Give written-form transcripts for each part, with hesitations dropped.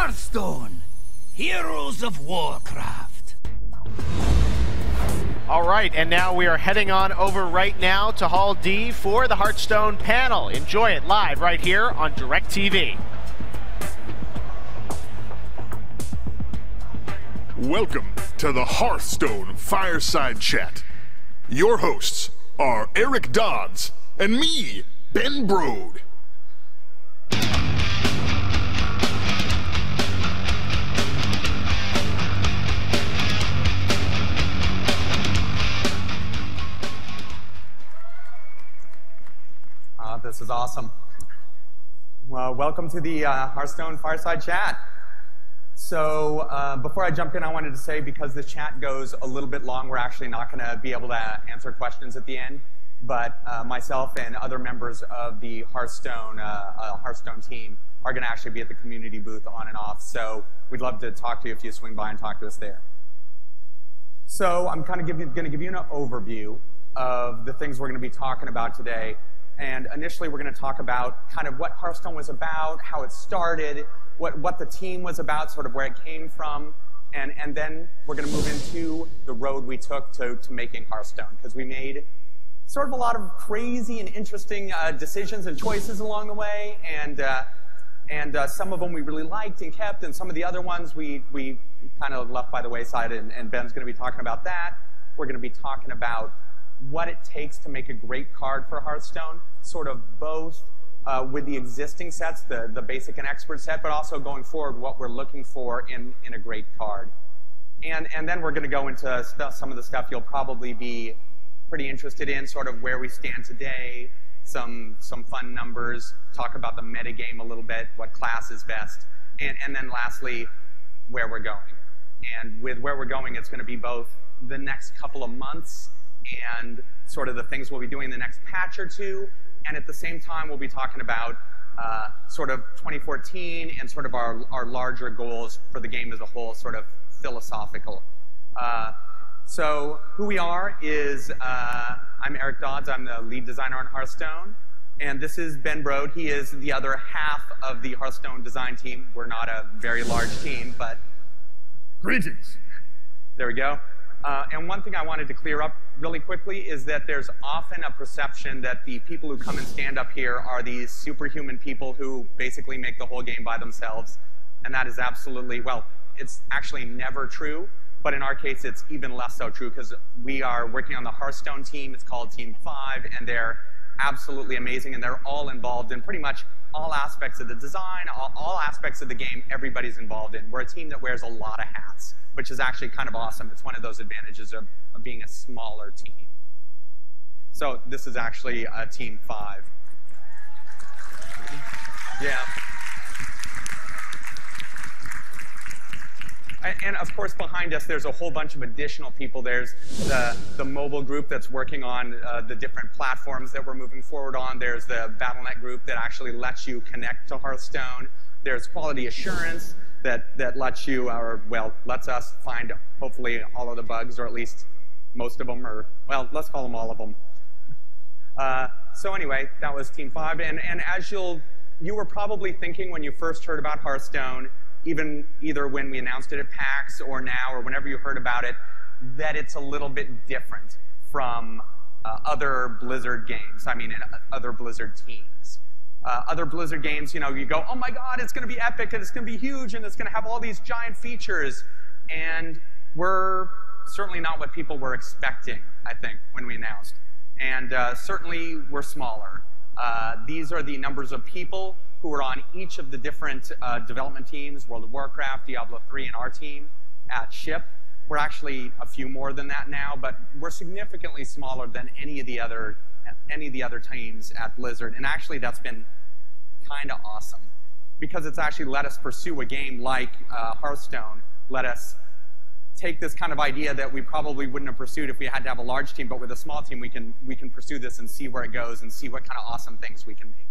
Hearthstone, Heroes of Warcraft. All right, and now we are heading on over right now to Hall D for the Hearthstone panel. Enjoy it live right here on DirecTV. Welcome to the Hearthstone Fireside Chat. Your hosts are Eric Dodds and me, Ben Brode. This is awesome. Well, welcome to the Hearthstone Fireside Chat. So before I jump in, I wanted to say, because this chat goes a little bit long, we're actually not going to be able to answer questions at the end. But myself and other members of the Hearthstone team are going to actually be at the community booth on and off. So we'd love to talk to you if you swing by and talk to us there. So I'm kind of going to give you an overview of the things we're going to be talking about today. And initially, we're going to talk about kind of what Hearthstone was about, how it started, what the team was about, sort of where it came from. And then we're going to move into the road we took to making Hearthstone, because we made sort of a lot of crazy and interesting decisions and choices along the way. And some of them we really liked and kept, and some of the other ones we kind of left by the wayside, and Ben's going to be talking about that. We're going to be talking about what it takes to make a great card for Hearthstone, sort of both with the existing sets, the basic and expert set, but also going forward what we're looking for in a great card. And then we're going to go into some of the stuff you'll probably be pretty interested in, sort of where we stand today, some fun numbers, talk about the metagame a little bit, what class is best, and then lastly, where we're going. And with where we're going, it's going to be both the next couple of months and sort of the things we'll be doing the next patch or two. And at the same time, we'll be talking about sort of 2014 and sort of our larger goals for the game as a whole, sort of philosophical. So who we are is, I'm Eric Dodds. I'm the lead designer on Hearthstone. And this is Ben Brode. He is the other half of the Hearthstone design team. We're not a very large team, but Greetings. there we go. And one thing I wanted to clear up really quickly is that there's often a perception that the people who come and stand up here are these superhuman people who basically make the whole game by themselves. And that is absolutely, well, it's actually never true. But in our case, it's even less so true, because we are working on the Hearthstone team. It's called Team 5, and they're absolutely amazing. And they're all involved in pretty much all aspects of the design, all aspects of the game. Everybody's involved in. We're a team that wears a lot of hats, which is actually kind of awesome. It's one of those advantages of being a smaller team. So this is actually Team 5. Yeah. And of course, behind us, there's a whole bunch of additional people. There's the mobile group that's working on the different platforms that we're moving forward on. There's the Battle.net group that actually lets you connect to Hearthstone. There's quality assurance that lets you, or well, lets us find hopefully all of the bugs, or at least most of them, or well, let's call them all of them. So anyway, that was Team 5. And as you were probably thinking when you first heard about Hearthstone, either when we announced it at PAX or now or whenever you heard about it, that it's a little bit different from other Blizzard games. I mean, other Blizzard teams. Other Blizzard games, you know, you go, oh my God, it's going to be epic, and it's going to be huge, and it's going to have all these giant features. And we're certainly not what people were expecting, I think, when we announced. And certainly, we're smaller. These are the numbers of people who are on each of the different development teams, World of Warcraft, Diablo 3, and our team at SHIP. We're actually a few more than that now, but we're significantly smaller than any of the other teams at Blizzard. And actually, that's been kind of awesome, because it's actually let us pursue a game like Hearthstone, let us take this kind of idea that we probably wouldn't have pursued if we had to have a large team, but with a small team, we can pursue this and see where it goes and see what kind of awesome things we can make.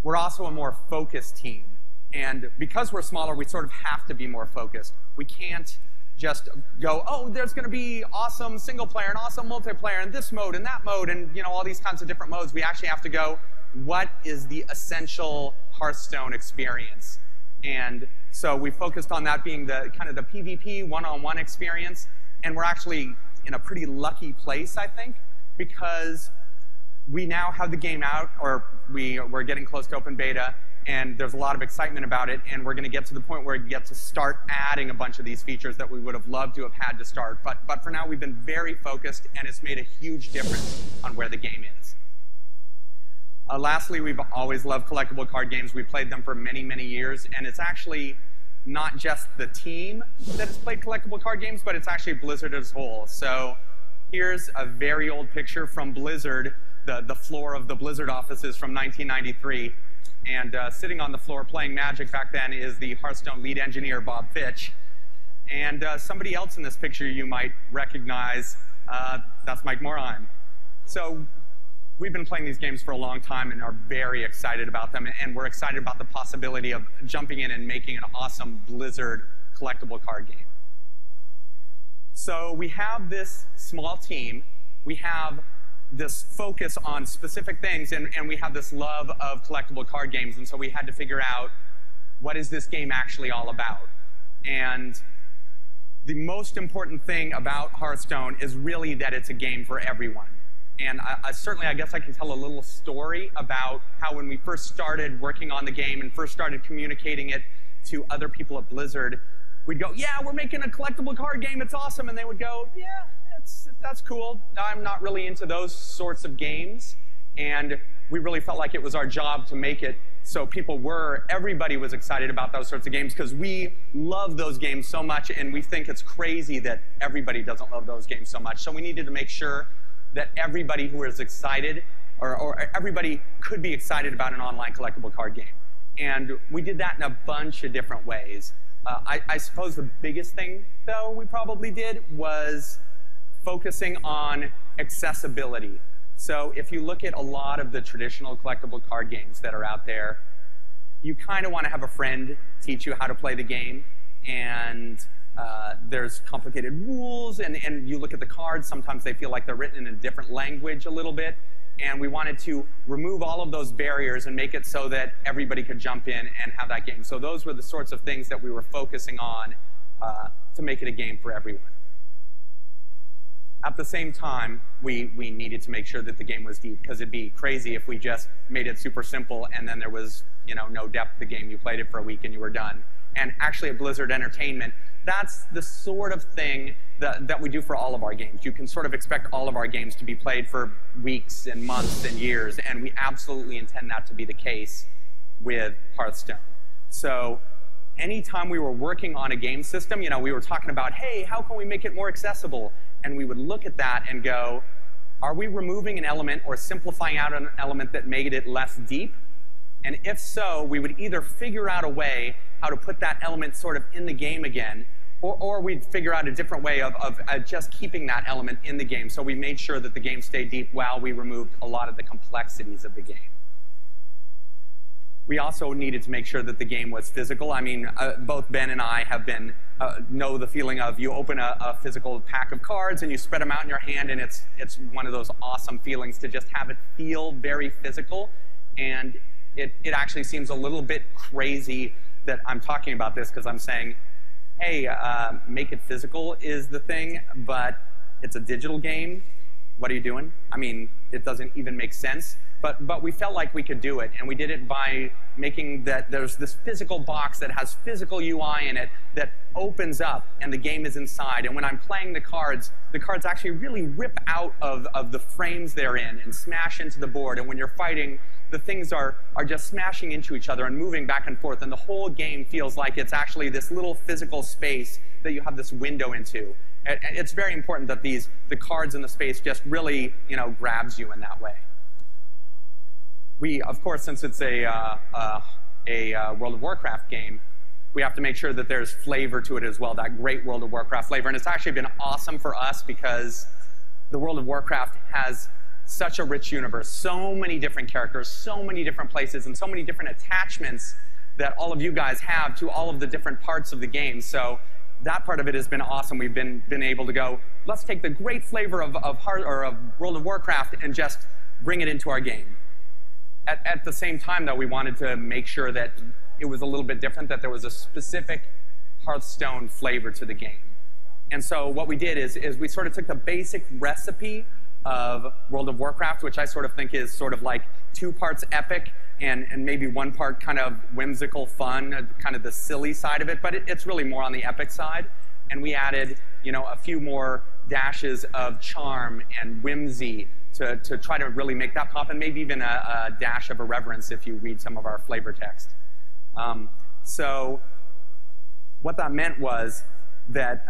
We're also a more focused team. And because we're smaller, we sort of have to be more focused. We can't just go, oh, there's going to be awesome single player and awesome multiplayer and this mode and that mode and all these kinds of different modes. We actually have to go, what is the essential Hearthstone experience? And so we focused on that being the kind of the PvP one-on-one experience. And we're actually in a pretty lucky place, I think, because we now have the game out, or we're getting close to open beta, and there's a lot of excitement about it, and we're going to get to the point where we get to start adding a bunch of these features that we would have loved to have had to start. But for now, we've been very focused, and it's made a huge difference on where the game is. Lastly, we've always loved collectible card games. We played them for many, many years, and it's actually not just the team that has played collectible card games, but it's actually Blizzard as a whole. So here's a very old picture from Blizzard, the floor of the Blizzard offices from 1993. And sitting on the floor playing Magic back then is the Hearthstone lead engineer, Bob Fitch. And somebody else in this picture you might recognize, that's Mike Morheim. So we've been playing these games for a long time and are very excited about them. And we're excited about the possibility of jumping in and making an awesome Blizzard collectible card game. So we have this small team. We have this focus on specific things, and we have this love of collectible card games. And so we had to figure out, what is this game actually all about? And the most important thing about Hearthstone is really that it's a game for everyone. And certainly, I guess I can tell a little story about how when we first started working on the game and first started communicating it to other people at Blizzard, we'd go, yeah, we're making a collectible card game, it's awesome. And they would go, yeah, that's cool. I'm not really into those sorts of games. And we really felt like it was our job to make it so everybody was excited about those sorts of games, because we love those games so much, and we think it's crazy that everybody doesn't love those games so much. So we needed to make sure that everybody who is excited, or everybody could be excited about an online collectible card game. And we did that in a bunch of different ways. I suppose the biggest thing, though, we probably did was focusing on accessibility. So if you look at a lot of the traditional collectible card games that are out there, you kind of want to have a friend teach you how to play the game. And there's complicated rules, and you look at the cards, sometimes they feel like they're written in a different language a little bit. And we wanted to remove all of those barriers and make it so that everybody could jump in and have that game. So those were the sorts of things that we were focusing on to make it a game for everyone. At the same time, we needed to make sure that the game was deep, because it'd be crazy if we just made it super simple and then there was no depth to the game. You played it for a week and you were done. And actually at Blizzard Entertainment, that's the sort of thing that we do for all of our games. You can sort of expect all of our games to be played for weeks and months and years, and we absolutely intend that to be the case with Hearthstone. So anytime we were working on a game system, we were talking about, hey, how can we make it more accessible? And we would look at that and go, are we removing an element or simplifying out an element that made it less deep? And if so, we would either figure out a way how to put that element sort of in the game again, or we'd figure out a different way of just keeping that element in the game. So we made sure that the game stayed deep while we removed a lot of the complexities of the game. We also needed to make sure that the game was physical. I mean, both Ben and I have know the feeling of you open a physical pack of cards and you spread them out in your hand, and it's one of those awesome feelings to just have it feel very physical. And it actually seems a little bit crazy that I'm talking about this, because I'm saying, hey, make it physical is the thing, but it's a digital game. What are you doing? I mean, it doesn't even make sense. But we felt like we could do it, and we did it by making that there's this physical box that has physical UI in it that opens up, and the game is inside. And when I'm playing the cards actually really rip out of the frames they're in and smash into the board. And when you're fighting, the things are just smashing into each other and moving back and forth, and the whole game feels like it's actually this little physical space that you have this window into. And it's very important that the cards in the space just really, grabs you in that way. We, of course, since it's a World of Warcraft game, we have to make sure that there's flavor to it as well, that great World of Warcraft flavor. And it's actually been awesome for us because the World of Warcraft has such a rich universe, so many different characters, so many different places, and so many different attachments that all of you guys have to all of the different parts of the game. So that part of it has been awesome. We've been able to go, let's take the great flavor of World of Warcraft and just bring it into our game. At the same time, though, we wanted to make sure that it was a little bit different, that there was a specific Hearthstone flavor to the game. And so what we did is we sort of took the basic recipe of World of Warcraft, which I sort of think is sort of like 2 parts epic and maybe 1 part kind of whimsical fun, kind of the silly side of it, but it's really more on the epic side. And we added, you know, a few more dashes of charm and whimsy to try to really make that pop, and maybe even a dash of irreverence if you read some of our flavor text. So what that meant was that,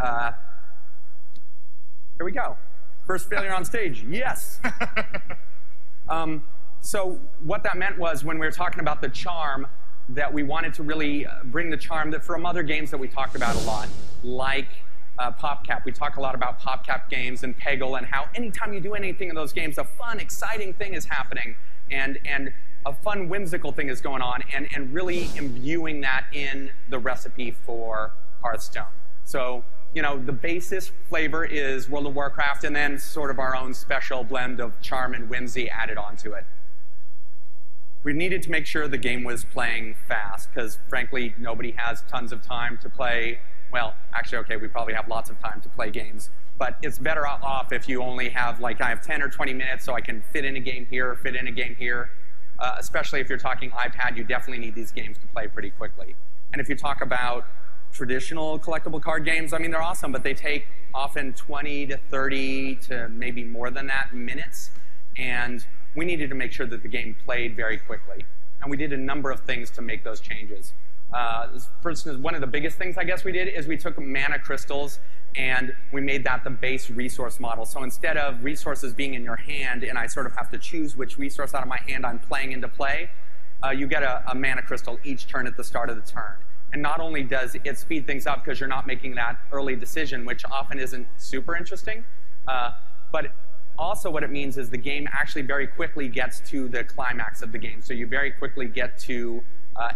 here we go. First failure on stage, yes. So what that meant was when we were talking about the charm, that we wanted to really bring the charm that from other games that we talked about a lot, like PopCap. We talk a lot about PopCap games and Peggle and how anytime you do anything in those games, a fun, exciting thing is happening and a fun, whimsical thing is going on, and really imbuing that in the recipe for Hearthstone. So, you know, the basis flavor is World of Warcraft, and then sort of our own special blend of charm and whimsy added onto it. We needed to make sure the game was playing fast, because frankly, nobody has tons of time to play. Well, actually, okay, we probably have lots of time to play games, but it's better off if you only have, like, I have 10 or 20 minutes, so I can fit in a game here, fit in a game here. Especially if you're talking iPad, you definitely need these games to play pretty quickly. And if you talk about traditional collectible card games, I mean, they're awesome, but they take often 20 to 30 to maybe more than that minutes. And we needed to make sure that the game played very quickly. And we did a number of things to make those changes. For instance, one of the biggest things I guess we did is we took mana crystals and we made that the base resource model. So instead of resources being in your hand and I sort of have to choose which resource out of my hand I'm playing into play, you get a mana crystal each turn at the start of the turn. And not only does it speed things up because you're not making that early decision, which often isn't super interesting, but also what it means is the game actually very quickly gets to the climax of the game. So you very quickly get to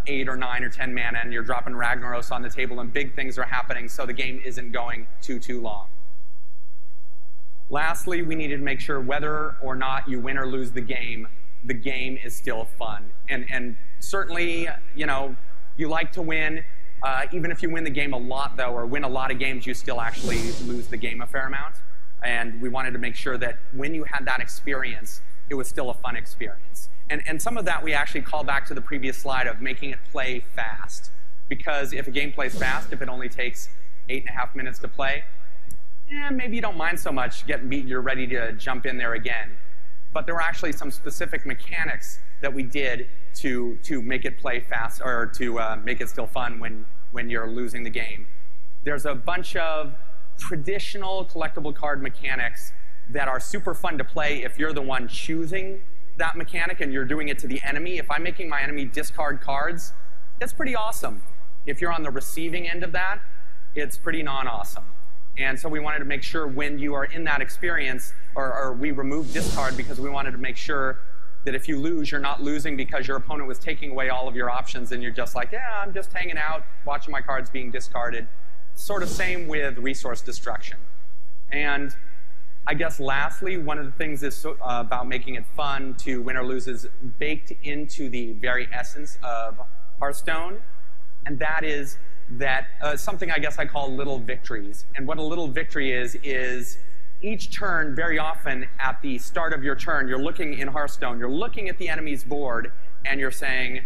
8 or 9 or 10 mana, and you're dropping Ragnaros on the table, and big things are happening, so the game isn't going too long. Lastly, we needed to make sure whether or not you win or lose the game is still fun. And certainly, you know, you like to win. Even if you win the game a lot, though, or win a lot of games, you still actually lose the game a fair amount. And we wanted to make sure that when you had that experience, it was still a fun experience. And some of that we actually call back to the previous slide of making it play fast. Because if a game plays fast, if it only takes 8.5 minutes to play, maybe you don't mind so much getting beat, you're ready to jump in there again. But there were actually some specific mechanics that we did to make it play fast, or to make it still fun when you're losing the game. There's a bunch of traditional collectible card mechanics that are super fun to play if you're the one choosing that mechanic and you're doing it to the enemy. If I'm making my enemy discard cards, that's pretty awesome. If you're on the receiving end of that, it's pretty non-awesome. And so we wanted to make sure when you are in that experience, or we removed discard because we wanted to make sure that if you lose, you're not losing because your opponent was taking away all of your options and you're just like, yeah, I'm just hanging out, watching my cards being discarded. Sort of same with resource destruction. And I guess lastly, one of the things is about making it fun to win or lose is baked into the very essence of Hearthstone, and that is that something I guess I call little victories. And what a little victory is each turn, very often at the start of your turn, you're looking in Hearthstone, you're looking at the enemy's board, and you're saying,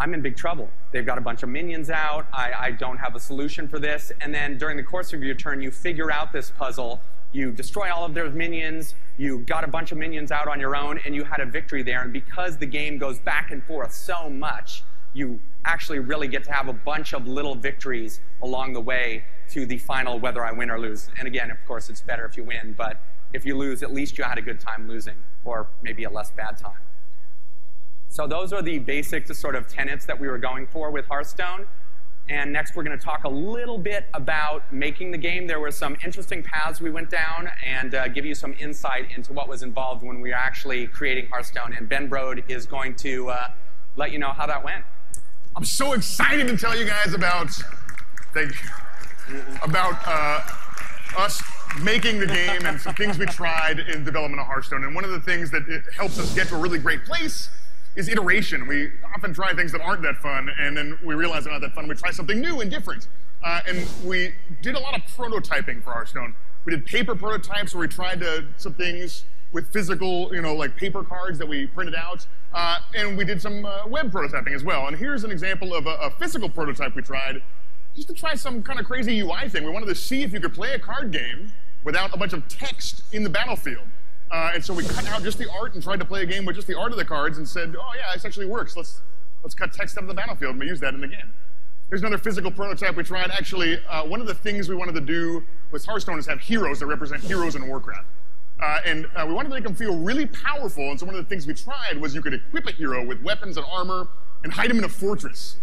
I'm in big trouble. They've got a bunch of minions out. I don't have a solution for this. And then during the course of your turn, you figure out this puzzle. You destroy all of their minions. You got a bunch of minions out on your own, and you had a victory there. And because the game goes back and forth so much, you actually really get to have a bunch of little victories along the way to the final whether I win or lose. And again, of course, it's better if you win. But if you lose, at least you had a good time losing, or maybe a less bad time. So those are the basic sort of tenets that we were going for with Hearthstone. And next we're going to talk a little bit about making the game. There were some interesting paths we went down, and give you some insight into what was involved when we were actually creating Hearthstone. And Ben Brode is going to let you know how that went. I'm so excited to tell you guys about, us making the game and some things we tried in development of Hearthstone. And one of the things that it helps us get to a really great place is iteration. We often try things that aren't that fun, and then we realize they're not that fun. We try something new and different. And we did a lot of prototyping for Hearthstone. We did paper prototypes where we tried some things with physical, like paper cards that we printed out. And we did some web prototyping as well. And here's an example of a physical prototype we tried, just to try some kind of crazy UI thing. We wanted to see if you could play a card game without a bunch of text in the battlefield. And so we cut out just the art and tried to play a game with just the art of the cards and said, oh yeah, this actually works. Let's cut text out of the battlefield and we use that in the game. Here's another physical prototype we tried. Actually, one of the things we wanted to do with Hearthstone is have heroes that represent heroes in Warcraft. And we wanted to make them feel really powerful, and so one of the things we tried was you could equip a hero with weapons and armor and hide him in a fortress.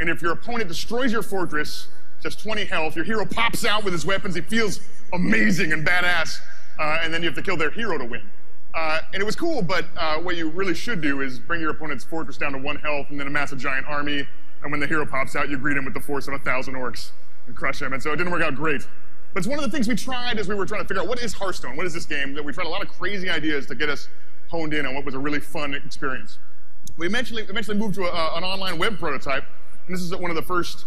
And if your opponent destroys your fortress, just 20 health, your hero pops out with his weapons, he feels amazing and badass, and then you have to kill their hero to win. And it was cool, but what you really should do is bring your opponent's fortress down to 1 health and then amass a giant army, and when the hero pops out, you greet him with the force of 1,000 orcs and crush him, and so it didn't work out great. But it's one of the things we tried as we were trying to figure out what is Hearthstone, what is this game, that we tried a lot of crazy ideas to get us honed in on what was a really fun experience. We eventually moved to an online web prototype, and this is one of the first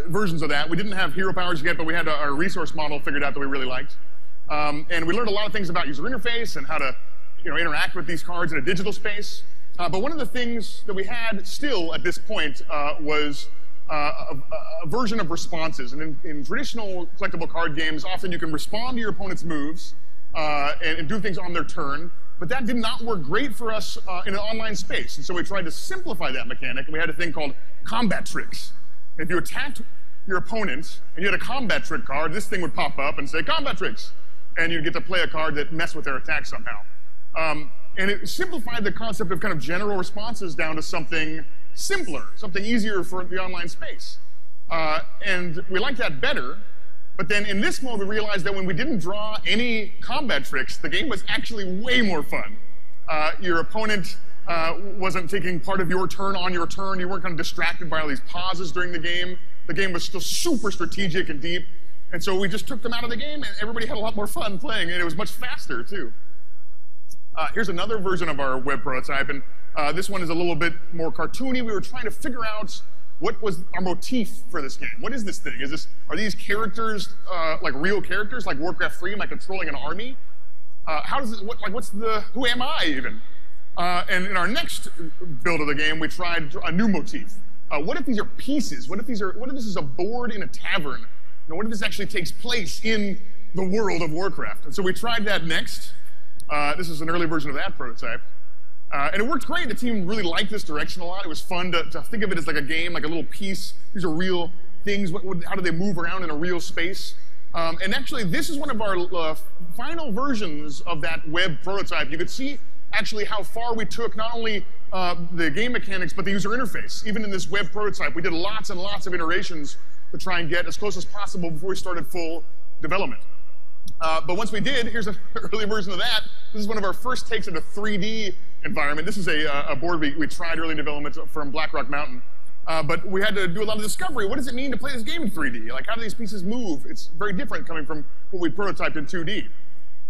versions of that. We didn't have hero powers yet, but we had our resource model figured out that we really liked. And we learned a lot of things about user interface and how to interact with these cards in a digital space. But one of the things that we had still at this point was a version of responses. And in traditional collectible card games, often you can respond to your opponent's moves and do things on their turn. But that did not work great for us in an online space. And so we tried to simplify that mechanic, and we had a thing called combat tricks. If you attacked your opponent and you had a combat trick card, this thing would pop up and say, combat tricks. And you'd get to play a card that messed with their attack somehow. And it simplified the concept of kind of general responses down to something simpler, something easier for the online space. And we liked that better. But then in this mode, we realized that when we didn't draw any combat tricks, the game was actually way more fun. Your opponent wasn't taking part of your turn on your turn. You weren't kind of distracted by all these pauses during the game. The game was still super strategic and deep. And so we just took them out of the game, and everybody had a lot more fun playing, and it was much faster, too. Here's another version of our web prototype, and this one is a little bit more cartoony. We were trying to figure out what was our motif for this game. What is this thing? Are these characters like real characters, like Warcraft 3, like controlling an army? Who am I even? And in our next build of the game, we tried a new motif. What if these are pieces? What if this is a board in a tavern? What if this actually takes place in the world of Warcraft? And so we tried that next. This is an early version of that prototype. And it worked great. The team really liked this direction a lot. It was fun to think of it as like a game, like a little piece. These are real things. How do they move around in a real space? And actually, this is one of our final versions of that web prototype. You could see actually how far we took not only the game mechanics, but the user interface. Even in this web prototype, we did lots and lots of iterations to try and get as close as possible before we started full development. But once we did, here's an early version of that. This is one of our first takes at a 3D environment. This is a board we tried early in development from Blackrock Mountain. But we had to do a lot of discovery. What does it mean to play this game in 3D? Like, how do these pieces move? It's very different coming from what we prototyped in 2D.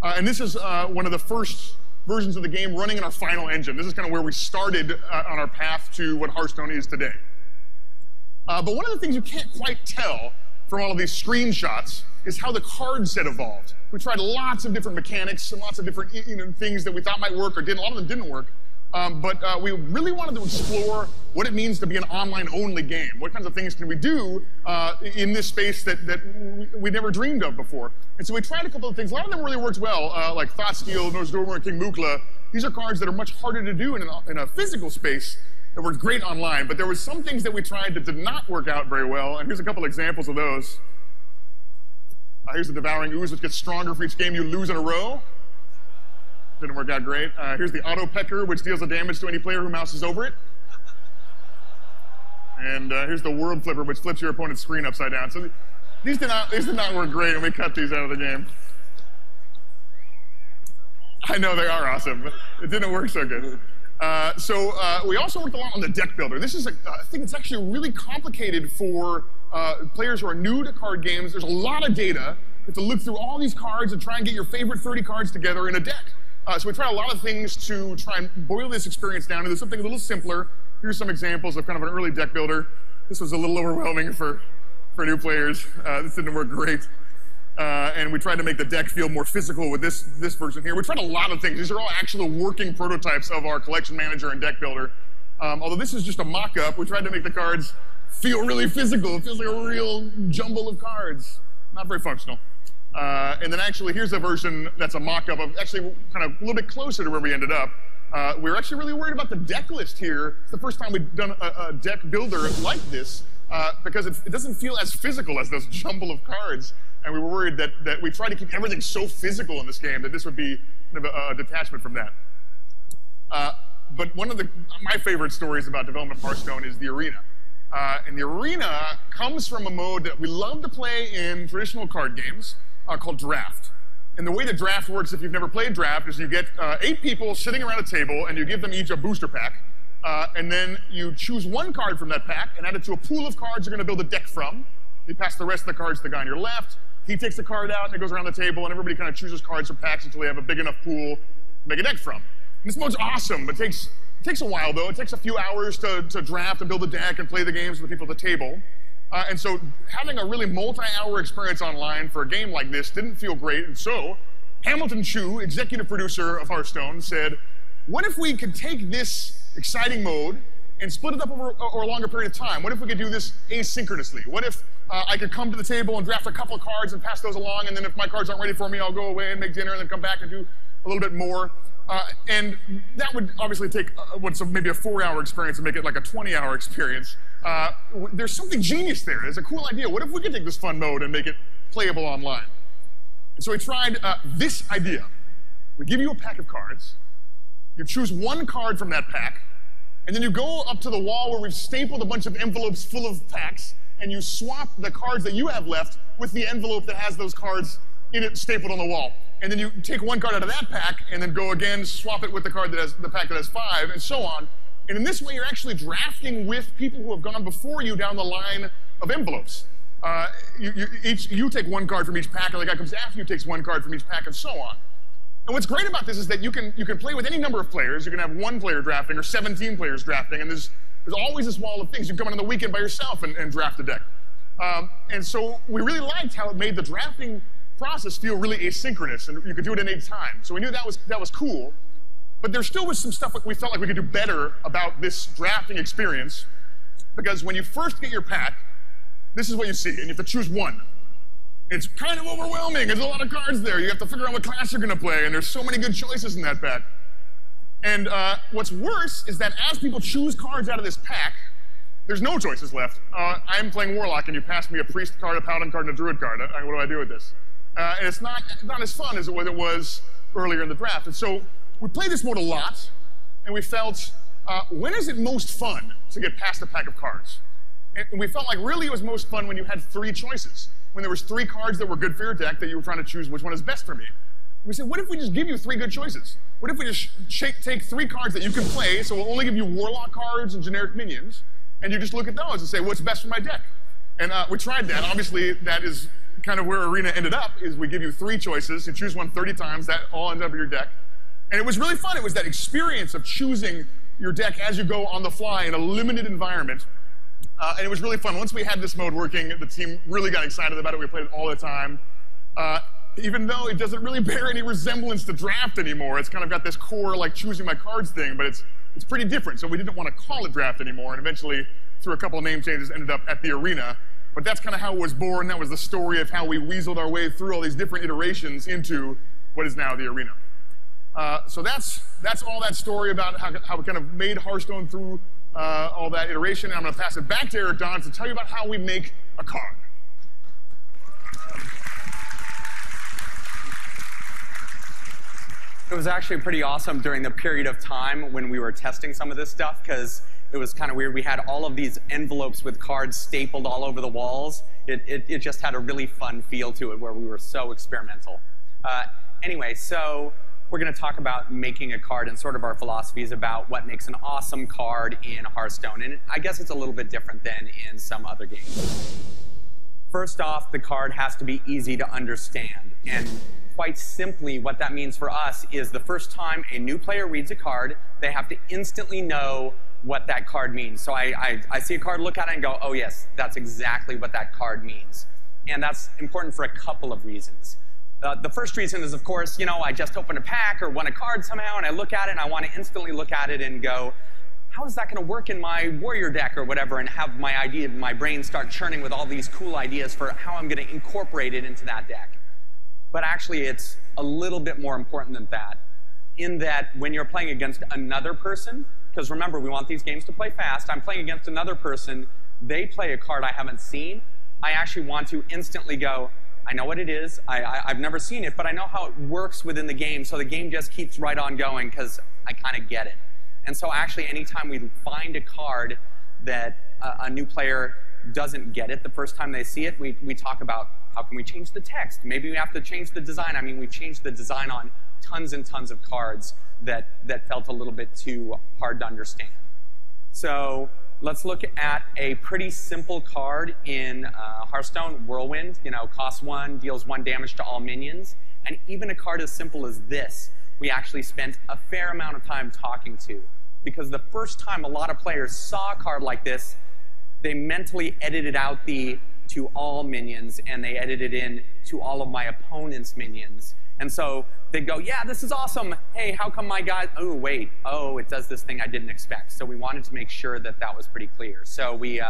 And this is one of the first versions of the game running in our final engine. This is kind of where we started on our path to what Hearthstone is today. But one of the things you can't quite tell from all of these screenshots is how the card set evolved. We tried lots of different mechanics and lots of different things that we thought might work or didn't. A lot of them didn't work. But we really wanted to explore what it means to be an online-only game. What kinds of things can we do in this space that we never dreamed of before? And so we tried a couple of things. A lot of them really worked well, like Thoughtsteel, Nozdormer, and King Mukla. These are cards that are much harder to do in a physical space that worked great online. But there were some things that we tried that did not work out very well, and here's a couple examples of those. Here's the Devouring Ooze, which gets stronger for each game you lose in a row. Didn't work out great. Here's the Auto Pecker, which deals the damage to any player who mouses over it. And here's the World Flipper, which flips your opponent's screen upside down. So these did not work great, and we cut these out of the game. I know they are awesome, but it didn't work so good. So we also worked a lot on the deck builder. This is a thing that's actually really complicated for players who are new to card games. There's a lot of data. You have to look through all these cards and try and get your favorite 30 cards together in a deck. So we tried a lot of things to try and boil this experience down into something a little simpler. Here's some examples of kind of an early deck builder. This was a little overwhelming for new players. This didn't work great. And we tried to make the deck feel more physical with this version here. We tried a lot of things. These are all actual working prototypes of our collection manager and deck builder. Although this is just a mock-up, we tried to make the cards feel really physical. It feels like a real jumble of cards. Not very functional. And then actually, here's a version that's a mock-up of actually kind of a little bit closer to where we ended up. We were actually really worried about the deck list here. It's the first time we've done a deck builder like this because it doesn't feel as physical as this jumble of cards. And we were worried that we tried to keep everything so physical in this game that this would be kind of a detachment from that. But one of my favorite stories about development of Hearthstone is the arena. And the arena comes from a mode that we love to play in traditional card games called draft. And the way the draft works, if you've never played draft, is you get 8 people sitting around a table and you give them each a booster pack. And then you choose one card from that pack and add it to a pool of cards you're going to build a deck from. You pass the rest of the cards to the guy on your left. He takes the card out and it goes around the table and everybody kind of chooses cards from packs until they have a big enough pool to make a deck from. And this mode's awesome, but it takes a while though. It takes a few hours to draft and build a deck and play the games with the people at the table. And so having a really multi-hour experience online for a game like this didn't feel great. And so Hamilton Chu, executive producer of Hearthstone, said, what if we could take this exciting mode and split it up over a longer period of time? What if we could do this asynchronously? What if I could come to the table and draft a couple of cards and pass those along, and then if my cards aren't ready for me, I'll go away and make dinner and then come back and do a little bit more. And that would obviously take what's maybe a 4-hour experience and make it like a 20-hour experience. There's something genius there. It's a cool idea. What if we could take this fun mode and make it playable online? And so we tried this idea. We give you a pack of cards. You choose one card from that pack, and then you go up to the wall where we've stapled a bunch of envelopes full of packs, and you swap the cards that you have left with the envelope that has those cards in it stapled on the wall. And then you take one card out of that pack and then go again, swap it with the card that has the pack that has 5, and so on. And in this way, you're actually drafting with people who have gone before you down the line of envelopes. You take one card from each pack, and the guy comes after you takes one card from each pack, and so on. And what's great about this is that you can play with any number of players. You can have 1 player drafting or 17 players drafting, and there's always this wall of things. You can come in on the weekend by yourself and draft a deck. And so we really liked how it made the drafting process feel really asynchronous, and you could do it in any time. So we knew that was cool, but there still was some stuff that we felt like we could do better about this drafting experience, because when you first get your pack, this is what you see, and you have to choose one. It's kind of overwhelming. There's a lot of cards there. You have to figure out what class you're going to play, and there's so many good choices in that pack. And what's worse is that as people choose cards out of this pack, there's no choices left. I'm playing Warlock, and you pass me a Priest card, a Paladin card, and a Druid card. What do I do with this? And it's not as fun as it was earlier in the draft. And so we played this mode a lot, and we felt, when is it most fun to get past a pack of cards? And we felt like really it was most fun when you had 3 choices. When there was 3 cards that were good for your deck that you were trying to choose which one is best for me. And we said, what if we just give you 3 good choices? What if we just take 3 cards that you can play, so we'll only give you Warlock cards and generic minions, and you just look at those and say, what's best for my deck? And we tried that. Obviously, that is kind of where Arena ended up, is we give you 3 choices, you choose one 30 times, that all ends up in your deck. And it was really fun. It was that experience of choosing your deck as you go on the fly in a limited environment. And it was really fun. Once we had this mode working, the team really got excited about it. We played it all the time. Even though it doesn't really bear any resemblance to draft anymore. It's kind of got this core, like, choosing my cards thing, but it's pretty different. So we didn't want to call it draft anymore, and eventually, through a couple of name changes, ended up at the Arena. But that's kind of how it was born. That was the story of how we weaseled our way through all these different iterations into what is now the Arena. So that's all that story about how we kind of made Hearthstone through all that iteration. And I'm going to pass it back to Eric Don to tell you about how we make a card. It was actually pretty awesome during the period of time when we were testing some of this stuff, because it was kind of weird. We had all of these envelopes with cards stapled all over the walls. It just had a really fun feel to it where we were so experimental. Anyway, so we're going to talk about making a card and sort of our philosophies about what makes an awesome card in Hearthstone. And I guess it's a little bit different than in some other games. First off, the card has to be easy to understand. And quite simply, what that means for us is the first time a new player reads a card, they have to instantly know what that card means. So I see a card, look at it, and go, oh yes, that's exactly what that card means. And that's important for a couple of reasons. The first reason is, of course, you know, I just opened a pack or won a card somehow, and I look at it, and I want to instantly look at it and go, how is that going to work in my warrior deck or whatever, and have my brain start churning with all these cool ideas for how I'm going to incorporate it into that deck. But actually, it's a little bit more important than that, in that when you're playing against another person, because remember, we want these games to play fast, I'm playing against another person, they play a card I haven't seen, I actually want to instantly go, I know what it is, I've never seen it, but I know how it works within the game, so the game just keeps right on going because I kind of get it. And so actually, anytime we find a card that a new player doesn't get it the first time they see it, we talk about how can we change the text? Maybe we have to change the design. I mean, we changed the design on tons and tons of cards that felt a little bit too hard to understand. So let's look at a pretty simple card in Hearthstone, Whirlwind. You know, costs 1, deals 1 damage to all minions. And even a card as simple as this, we actually spent a fair amount of time talking to. Because the first time a lot of players saw a card like this, they mentally edited out the to all minions, and they edited in to all of my opponent's minions. And so they'd go, yeah, this is awesome. Hey, how come my guy, oh, wait, oh, it does this thing I didn't expect. So we wanted to make sure that that was pretty clear. So we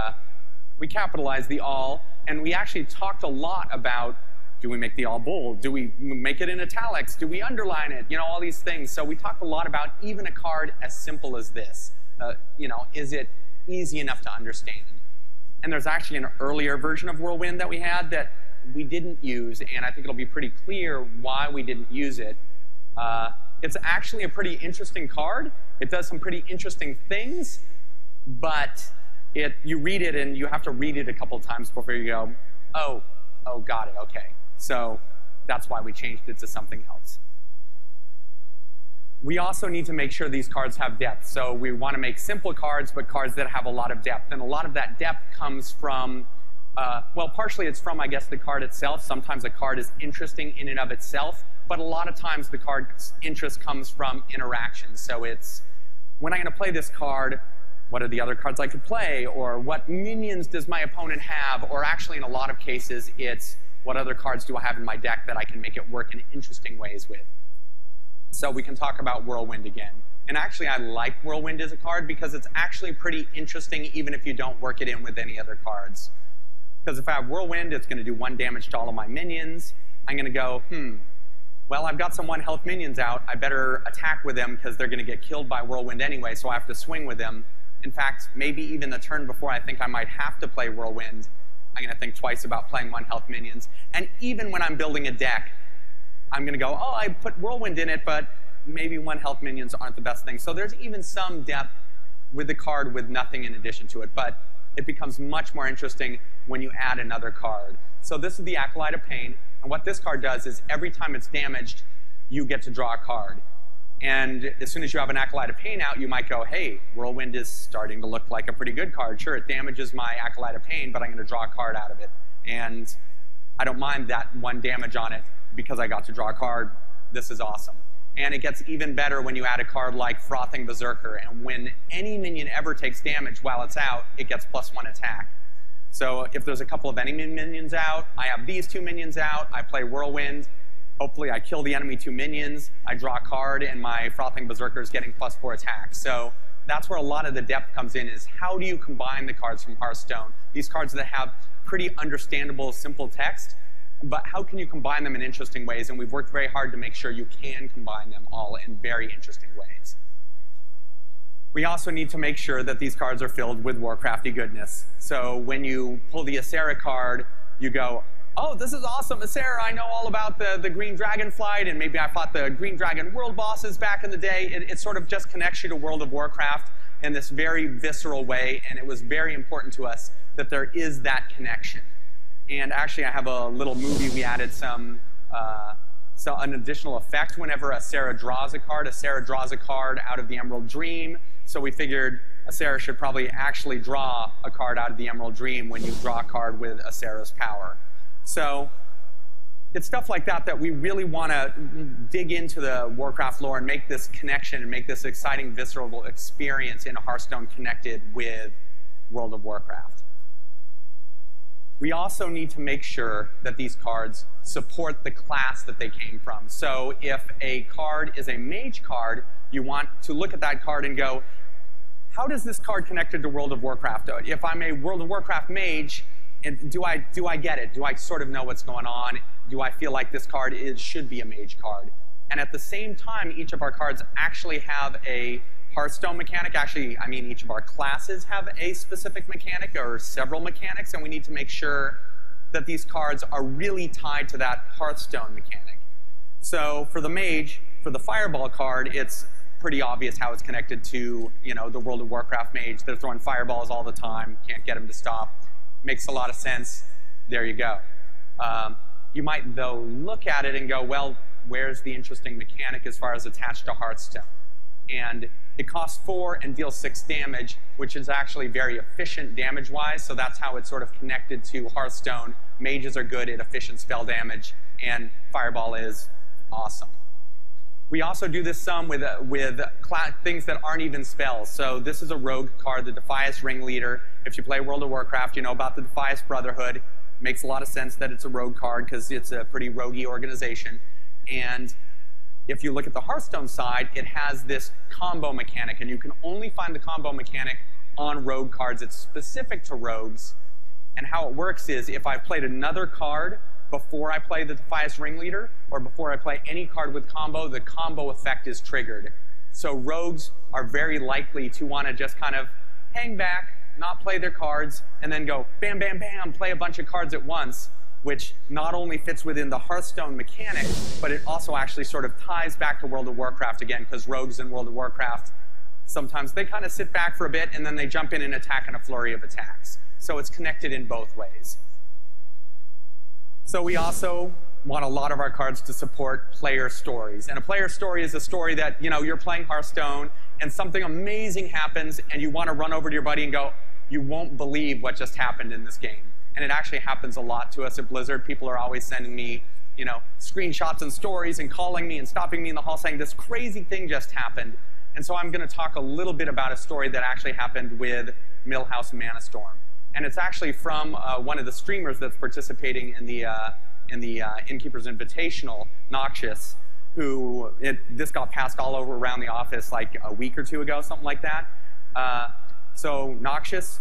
capitalized the all, and we actually talked a lot about, do we make the all bold? Do we make it in italics? Do we underline it? You know, all these things. So we talked a lot about even a card as simple as this. You know, is it easy enough to understand? And there's actually an earlier version of Whirlwind that we had that we didn't use, and I think it'll be pretty clear why we didn't use it. It's actually a pretty interesting card. It does some pretty interesting things, but you read it and you have to read it a couple times before you go, oh, got it, okay. So that's why we changed it to something else. We also need to make sure these cards have depth. So we want to make simple cards, but cards that have a lot of depth. And a lot of that depth comes from, well, partially it's from, I guess, the card itself. Sometimes a card is interesting in and of itself, but a lot of times the card's interest comes from interactions. So it's, when I'm going to play this card, what are the other cards I could play? Or what minions does my opponent have? Or actually, in a lot of cases, it's what other cards do I have in my deck that I can make it work in interesting ways with. So we can talk about Whirlwind again. And actually, I like Whirlwind as a card because it's actually pretty interesting even if you don't work it in with any other cards. Because if I have Whirlwind, it's going to do 1 damage to all of my minions. I'm going to go, well, I've got some 1 health minions out. I better attack with them because they're going to get killed by Whirlwind anyway, so I have to swing with them. In fact, maybe even the turn before I think I might have to play Whirlwind, I'm going to think twice about playing 1 health minions. And even when I'm building a deck, I'm going to go, oh, I put Whirlwind in it, but maybe 1 health minions aren't the best thing. So there's even some depth with the card with nothing in addition to it, but it becomes much more interesting when you add another card. So this is the Acolyte of Pain, and what this card does is every time it's damaged, you get to draw a card. And as soon as you have an Acolyte of Pain out, you might go, hey, Whirlwind is starting to look like a pretty good card. Sure, it damages my Acolyte of Pain, but I'm going to draw a card out of it. And I don't mind that 1 damage on it because I got to draw a card. This is awesome. And it gets even better when you add a card like Frothing Berserker. And when any minion ever takes damage while it's out, it gets +1 attack. So if there's a couple of enemy minions out, I have these 2 minions out, I play Whirlwind, hopefully I kill the enemy 2 minions, I draw a card, and my Frothing Berserker is getting +4 attack. So that's where a lot of the depth comes in, is how do you combine the cards from Hearthstone? These cards that have pretty understandable, simple text, but how can you combine them in interesting ways? And we've worked very hard to make sure you can combine them all in very interesting ways. We also need to make sure that these cards are filled with Warcrafty goodness. So when you pull the Asera card, you go, oh, this is awesome, Asera, I know all about the Green Dragon flight, and maybe I fought the Green Dragon world bosses back in the day. It sort of just connects you to World of Warcraft in this very visceral way, and it was very important to us that there is that connection. And actually, I have a little movie. We added an additional effect whenever Asera draws a card. Asera draws a card out of the Emerald Dream. So we figured Asera should probably actually draw a card out of the Emerald Dream when you draw a card with Asera's power. So it's stuff like that that we really want to dig into the Warcraft lore and make this connection and make this exciting, visceral experience in Hearthstone connected with World of Warcraft. We also need to make sure that these cards support the class that they came from. So if a card is a mage card, you want to look at that card and go, how does this card connected to World of Warcraft? If I'm a World of Warcraft mage, and do I get it? Do I sort of know what's going on? Do I feel like this card should be a mage card? And at the same time, each of our cards actually have a Hearthstone mechanic. Actually, I mean, each of our classes have a specific mechanic or several mechanics, and we need to make sure that these cards are really tied to that Hearthstone mechanic. So for the mage, for the Fireball card, it's pretty obvious how it's connected to, you know, the World of Warcraft mage. They're throwing fireballs all the time, can't get them to stop. Makes a lot of sense. There you go. You might, though, look at it and go, well, where's the interesting mechanic as far as attached to Hearthstone? And it costs 4 and deals 6 damage, which is actually very efficient damage-wise, so that's how it's sort of connected to Hearthstone. Mages are good at efficient spell damage, and Fireball is awesome. We also do this some with things that aren't even spells. So this is a rogue card, the Defias Ringleader. If you play World of Warcraft, you know about the Defias Brotherhood. Makes a lot of sense that it's a rogue card because it's a pretty roguey organization. And if you look at the Hearthstone side, it has this combo mechanic, and you can only find the combo mechanic on rogue cards. It's specific to rogues. And how it works is if I've played another card before I play the Defias Ringleader, or before I play any card with combo, the combo effect is triggered. So rogues are very likely to want to just kind of hang back, not play their cards, and then go bam, bam, bam, play a bunch of cards at once, which not only fits within the Hearthstone mechanic, but it also actually sort of ties back to World of Warcraft again, because rogues in World of Warcraft, sometimes they kind of sit back for a bit, and then they jump in and attack in a flurry of attacks. So it's connected in both ways. So we also want a lot of our cards to support player stories. And a player story is a story that, you know, you're playing Hearthstone, and something amazing happens, and you want to run over to your buddy and go, you won't believe what just happened in this game. And it actually happens a lot to us at Blizzard. People are always sending me, you know, screenshots and stories and calling me and stopping me in the hall saying, this crazy thing just happened. And so I'm going to talk a little bit about a story that actually happened with Millhouse Manastorm. And it's actually from one of the streamers that's participating in the Innkeeper's Invitational, Noxious, who this got passed all over around the office like a week or two ago, something like that. So Noxious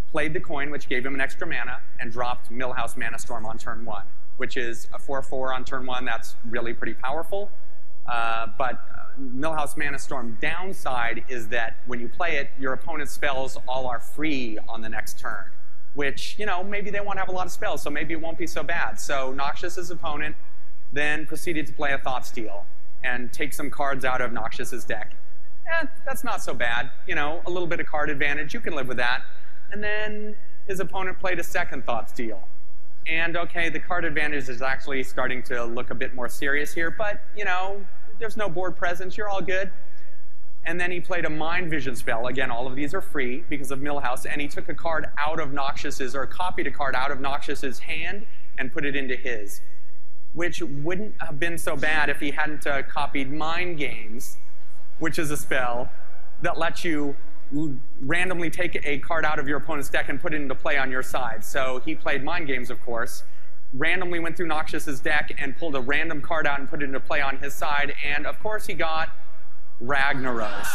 played the coin, which gave him an extra mana, and dropped Millhouse Manastorm on turn 1, which is a 4/4 on turn 1. That's really pretty powerful. But Millhouse Manastorm downside is that when you play it, your opponent's spells all are free on the next turn, which, you know, maybe they want to have a lot of spells, so maybe it won't be so bad. So Noxious's opponent then proceeded to play a Thoughtsteal and take some cards out of Noxious's deck. That's not so bad. You know, a little bit of card advantage, you can live with that. And then his opponent played a second Thoughtsteal. And okay, the card advantage is actually starting to look a bit more serious here, but, you know, there's no board presence, you're all good. And then he played a Mind Vision spell. Again, all of these are free because of Millhouse, and he took a card out of Noxious's, or copied a card out of Noxious's hand and put it into his, which wouldn't have been so bad if he hadn't copied Mind Games, which is a spell that lets you randomly take a card out of your opponent's deck and put it into play on your side. So he played Mind Games, of course, randomly went through Noxious's deck and pulled a random card out and put it into play on his side, and of course he got Ragnaros.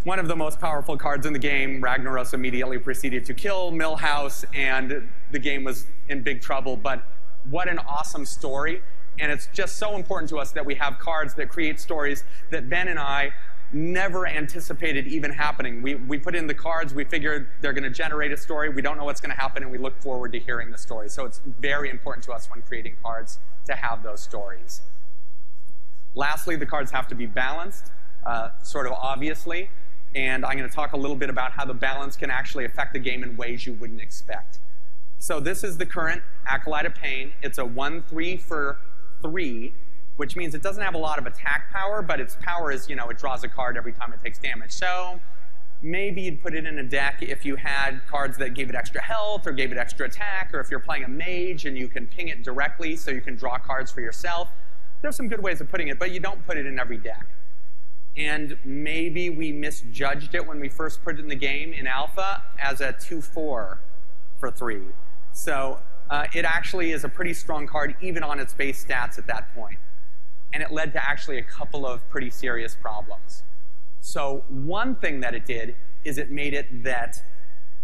One of the most powerful cards in the game. Ragnaros immediately proceeded to kill Millhouse, and the game was in big trouble. But what an awesome story. And it's just so important to us that we have cards that create stories that Ben and I never anticipated even happening. We put in the cards, we figured they're going to generate a story, we don't know what's going to happen, and we look forward to hearing the story. So it's very important to us when creating cards to have those stories. Lastly, the cards have to be balanced, sort of obviously, and I'm going to talk a little bit about how the balance can actually affect the game in ways you wouldn't expect. So this is the current Acolyte of Pain. It's a 1/3 for 3, which means it doesn't have a lot of attack power, but its power is, you know, it draws a card every time it takes damage. So maybe you'd put it in a deck if you had cards that gave it extra health or gave it extra attack, or if you're playing a mage and you can ping it directly so you can draw cards for yourself. There's some good ways of putting it, but you don't put it in every deck. And maybe we misjudged it when we first put it in the game in alpha as a 2/4 for 3. So it actually is a pretty strong card even on its base stats at that point. And it led to actually a couple of pretty serious problems. So one thing that it did is it made it that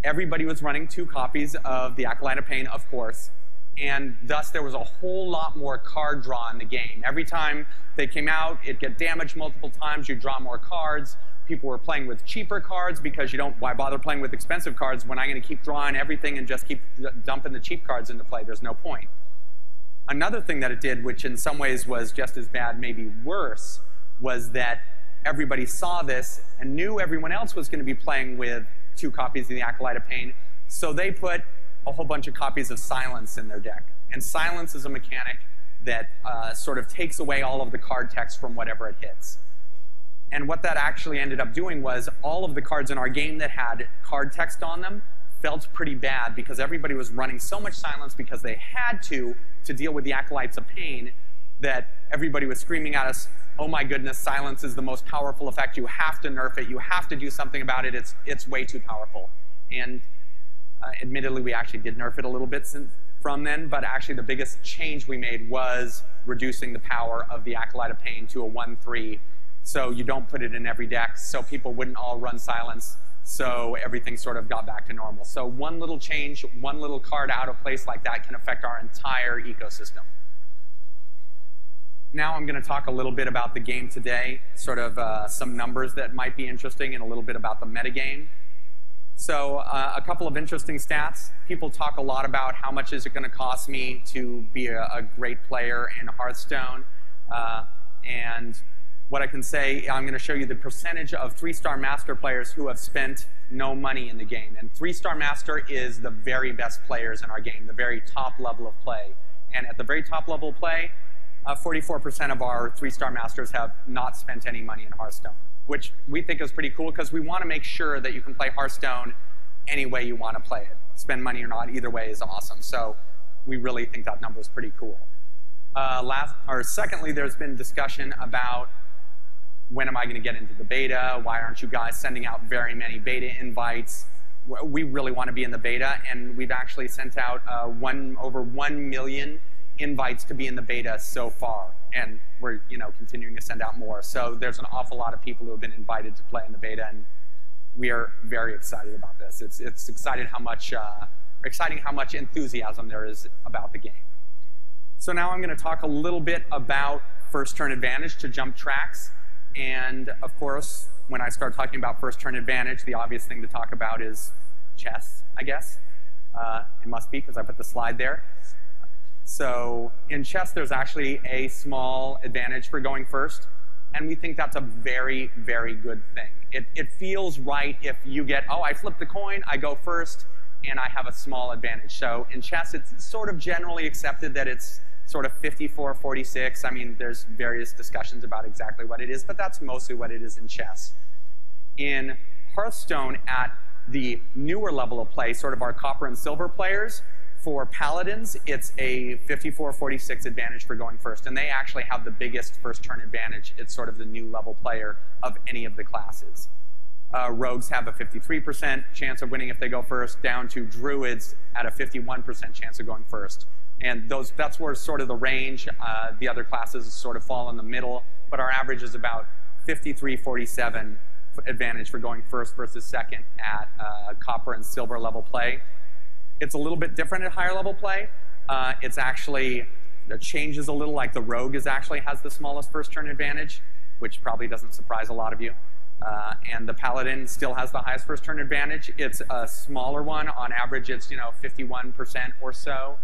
everybody was running 2 copies of the Acolyte of Pain, of course, and thus there was a whole lot more card draw in the game. Every time they came out, it'd get damaged multiple times, you draw more cards. People were playing with cheaper cards because why bother playing with expensive cards when I'm going to keep drawing everything and just keep dumping the cheap cards into play? There's no point. Another thing that it did, which in some ways was just as bad, maybe worse, was that everybody saw this and knew everyone else was going to be playing with 2 copies of the Acolyte of Pain, so they put a whole bunch of copies of Silence in their deck. And Silence is a mechanic that sort of takes away all of the card text from whatever it hits. And what that actually ended up doing was all of the cards in our game that had card text on them felt pretty bad because everybody was running so much Silence because they had to deal with the Acolytes of Pain that everybody was screaming at us, oh my goodness, Silence is the most powerful effect. You have to nerf it. You have to do something about it. It's way too powerful. And admittedly, we actually did nerf it a little bit from then, but actually the biggest change we made was reducing the power of the Acolyte of Pain to a 1/3, so you don't put it in every deck, so people wouldn't all run Silence, so everything sort of got back to normal. So one little change, one little card out of place like that can affect our entire ecosystem. Now I'm going to talk a little bit about the game today, sort of some numbers that might be interesting, and a little bit about the metagame. So a couple of interesting stats. People talk a lot about how much is it going to cost me to be a great player in Hearthstone. And what I can say, I'm going to show you the percentage of 3-star master players who have spent no money in the game. And 3-star master is the very best players in our game, the very top level of play. And at the very top level of play, 44% of our 3-star masters have not spent any money in Hearthstone, which we think is pretty cool because we want to make sure that you can play Hearthstone any way you want to play it. Spend money or not, either way is awesome. So we really think that number is pretty cool. Secondly, there's been discussion about when am I going to get into the beta? Why aren't you guys sending out very many beta invites? We really want to be in the beta, and we've actually sent out over 1 million invites to be in the beta so far, and we're continuing to send out more. So there's an awful lot of people who have been invited to play in the beta, and we are very excited about this. It's exciting how much enthusiasm there is about the game. So now I'm going to talk a little bit about first turn advantage to jump tracks, and of course, when I start talking about first turn advantage, the obvious thing to talk about is chess, I guess. It must be because I put the slide there. So in chess, there's actually a small advantage for going first, and we think that's a very, very good thing. It feels right if you get, oh, I flipped the coin, I go first, and I have a small advantage. So in chess, it's sort of generally accepted that it's sort of 54-46. I mean, there's various discussions about exactly what it is, but that's mostly what it is in chess. In Hearthstone, at the newer level of play, sort of our copper and silver players, for Paladins, it's a 54-46 advantage for going first, and they actually have the biggest first turn advantage. It's sort of the new level player of any of the classes. Rogues have a 53% chance of winning if they go first, down to Druids at a 51% chance of going first. And that's where sort of the range. The other classes sort of fall in the middle, but our average is about 53-47 advantage for going first versus second at copper and silver level play. It's a little bit different at higher level play. It changes a little, like the Rogue actually has the smallest first turn advantage, which probably doesn't surprise a lot of you. And the Paladin still has the highest first turn advantage. It's a smaller one. On average, it's 51% or so.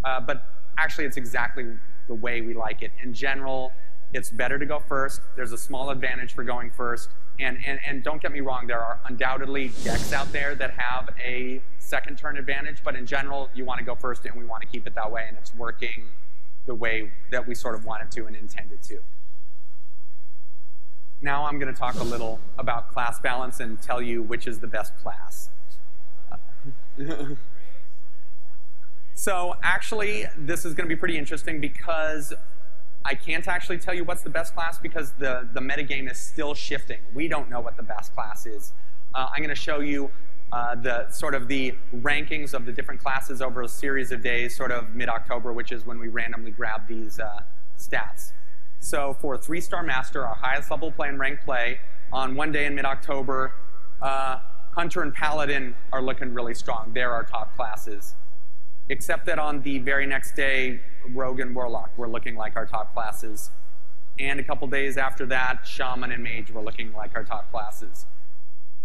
But actually, it's exactly the way we like it. In general, it's better to go first. There's a small advantage for going first. And don't get me wrong, there are undoubtedly decks out there that have a second turn advantage, but in general, you want to go first, and we want to keep it that way, and it's working the way that we sort of wanted to and intended to. Now I'm going to talk a little about class balance and tell you which is the best class. So actually, this is going to be pretty interesting because I can't actually tell you what's the best class because the metagame is still shifting. We don't know what the best class is. I'm going to show you the rankings of the different classes over a series of days, sort of mid-October, which is when we randomly grab these stats. So for 3-star Master, our highest level play in ranked play, on one day in mid-October, Hunter and Paladin are looking really strong. They're our top classes. Except that on the very next day, Rogue and Warlock were looking like our top classes. And a couple days after that, Shaman and Mage were looking like our top classes.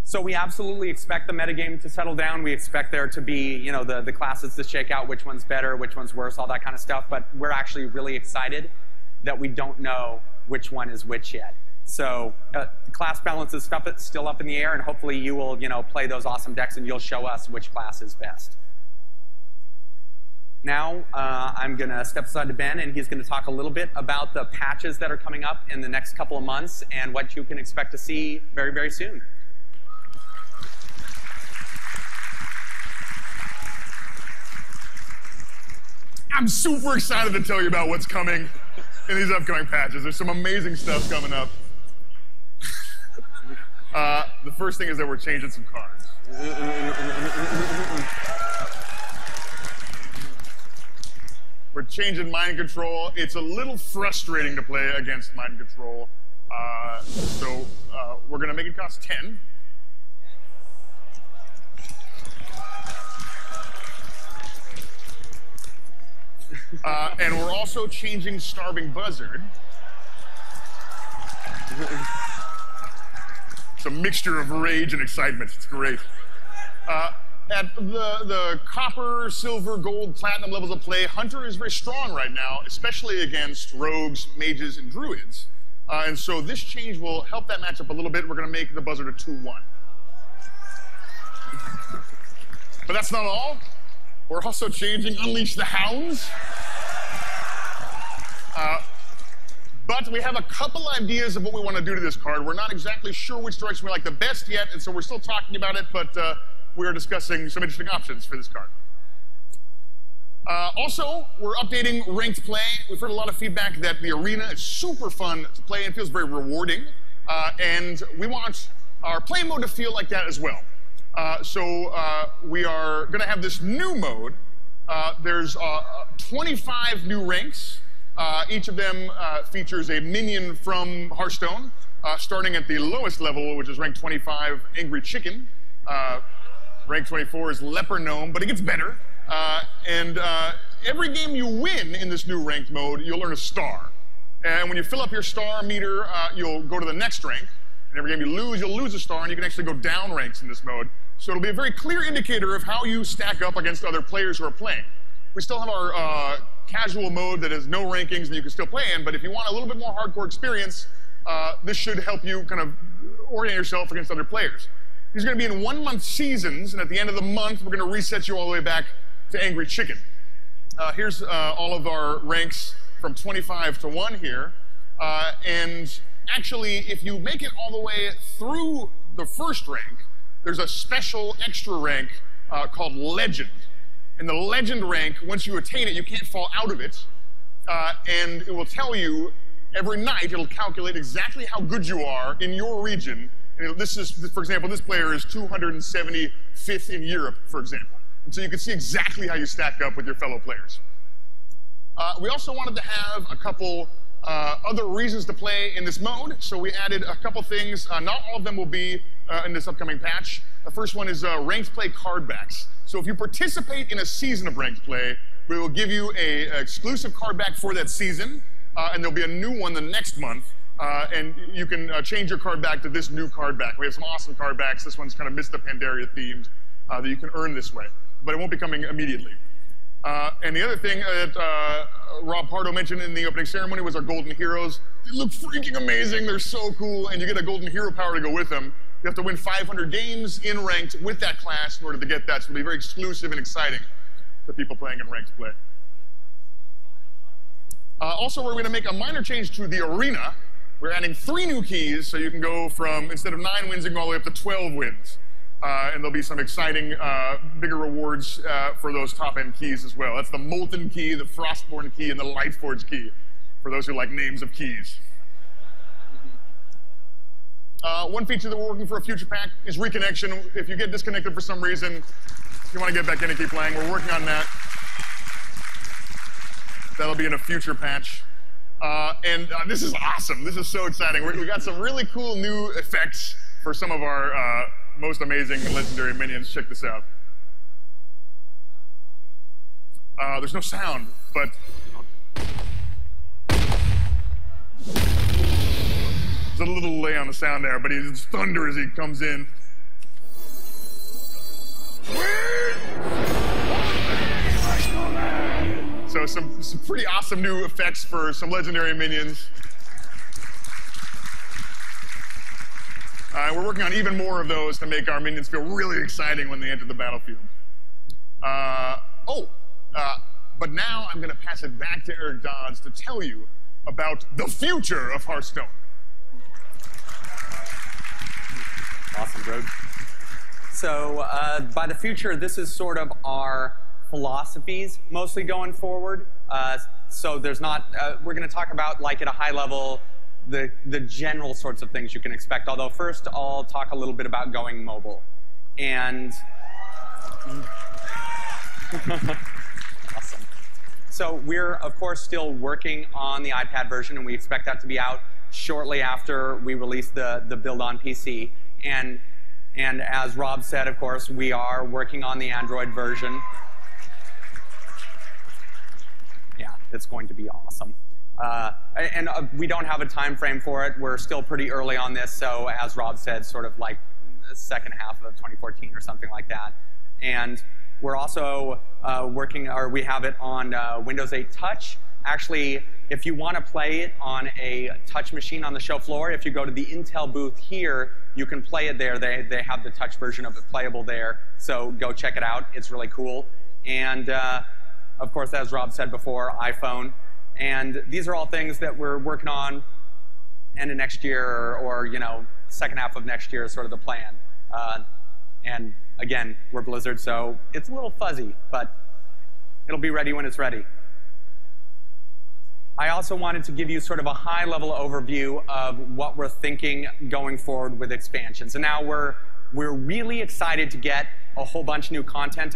So we absolutely expect the metagame to settle down. We expect there to be, the classes to shake out which one's better, which one's worse, all that kind of stuff. But we're actually really excited that we don't know which one is which yet. So the class balance is still up in the air, and hopefully you will, play those awesome decks and you'll show us which class is best. Now I'm going to step aside to Ben, and he's going to talk a little bit about the patches that are coming up in the next couple of months and what you can expect to see very, very soon. I'm super excited to tell you about what's coming in these upcoming patches. There's some amazing stuff coming up. The first thing is that we're changing some cards. We're changing Mind Control. It's a little frustrating to play against Mind Control. So we're going to make it cost 10. And we're also changing Starving Buzzard. It's a mixture of rage and excitement. It's great. At the copper, silver, gold, platinum levels of play, Hunter is very strong right now, especially against rogues, mages, and druids. And so this change will help that matchup a little bit. We're going to make the Buzzard a 2-1. But that's not all. We're also changing Unleash the Hounds. But we have a couple ideas of what we want to do to this card. We're not exactly sure which direction we like the best yet, and so we're still talking about it, but we are discussing some interesting options for this card. Also, we're updating ranked play. We've heard a lot of feedback that the arena is super fun to play and feels very rewarding, and we want our play mode to feel like that as well. So we are going to have this new mode. There's 25 new ranks. Each of them features a minion from Hearthstone, starting at the lowest level, which is rank 25, Angry Chicken. Rank 24 is Leper Gnome, but it gets better. And every game you win in this new ranked mode, you'll earn a star. And when you fill up your star meter, you'll go to the next rank. And every game you lose, you'll lose a star, and you can actually go down ranks in this mode. So it'll be a very clear indicator of how you stack up against other players who are playing. We still have our casual mode that has no rankings and you can still play in, but if you want a little bit more hardcore experience, this should help you kind of orient yourself against other players. These are going to be in 1-month seasons, and at the end of the month, we're going to reset you all the way back to Angry Chicken. Here's all of our ranks from 25 to 1 here. And actually, if you make it all the way through the first rank, there's a special extra rank called Legend. And the Legend rank, once you attain it, you can't fall out of it. And it will tell you every night, it'll calculate exactly how good you are in your region. And this is, for example, this player is 275th in Europe, for example. And so you can see exactly how you stack up with your fellow players. We also wanted to have a couple other reasons to play in this mode. So we added a couple things. Not all of them will be in this upcoming patch. The first one is ranked play card backs. So if you participate in a season of ranked play, we will give you an exclusive card back for that season, and there'll be a new one the next month. And you can change your card back to this new card back. We have some awesome card backs. This one's kind of Mr. Pandaria themed that you can earn this way, but it won't be coming immediately. And the other thing that Rob Pardo mentioned in the opening ceremony was our Golden Heroes. They look freaking amazing. They're so cool, and you get a Golden Hero power to go with them. You have to win 500 games in ranked with that class in order to get that. So it'll be very exclusive and exciting to people playing in ranked play. Also, we're going to make a minor change to the arena. we're adding 3 new keys, so you can go from, instead of 9 wins, you can go all the way up to 12 wins. And there'll be some exciting, bigger rewards for those top-end keys as well. That's the Molten key, the Frostborn key, and the Lightforge key, for those who like names of keys. One feature that we're working for a future pack is reconnection. If you get disconnected for some reason, you want to get back in and keep playing, we're working on that. That'll be in a future patch. This is awesome. This is so exciting. We got some really cool new effects for some of our most amazing legendary minions. Check this out. There's no sound, but there's a little delay on the sound there, but it's thunder as he comes in. So some pretty awesome new effects for some legendary minions. We're working on even more of those to make our minions feel really exciting when they enter the battlefield. But now I'm going to pass it back to Eric Dodds to tell you about the future of Hearthstone. Awesome, bro. So by the future, this is sort of our philosophies mostly going forward. So there's not, we're going to talk about, like, at a high level, the general sorts of things you can expect. Although first I'll talk a little bit about going mobile. And awesome. So we're, of course, still working on the iPad version, and we expect that to be out shortly after we release the build on PC. And as Rob said, of course, we are working on the Android version. Yeah, it's going to be awesome. We don't have a time frame for it. We're still pretty early on this, so as Rob said, sort of like the second half of 2014 or something like that. And we're also working, or we have it on Windows 8 Touch. Actually, if you want to play it on a touch machine on the show floor, if you go to the Intel booth here, you can play it there. They have the touch version of it playable there, so go check it out. It's really cool. And of course, as Rob said before, iPhone. And these are all things that we're working on end of next year, or you know, second half of next year is sort of the plan. And again, we're Blizzard, so it's a little fuzzy, but it'll be ready when it's ready. I also wanted to give you sort of a high-level overview of what we're thinking going forward with expansions. And now we're really excited to get a whole bunch of new content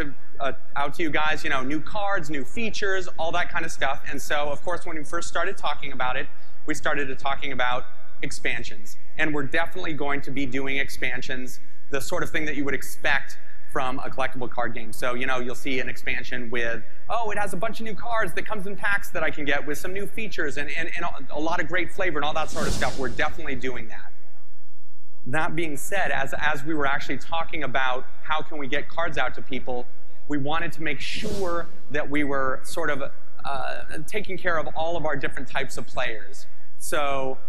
out to you guys, you know, new cards, new features, all that kind of stuff. And so, of course, when we first started talking about it, we started talking about expansions. And we're definitely going to be doing expansions, the sort of thing that you would expect from a collectible card game. So, you know, you'll see an expansion with, oh, it has a bunch of new cards that comes in packs that I can get with some new features and a lot of great flavor and all that sort of stuff. We're definitely doing that. That being said, as we were actually talking about how can we get cards out to people, we wanted to make sure that we were sort of taking care of all of our different types of players. So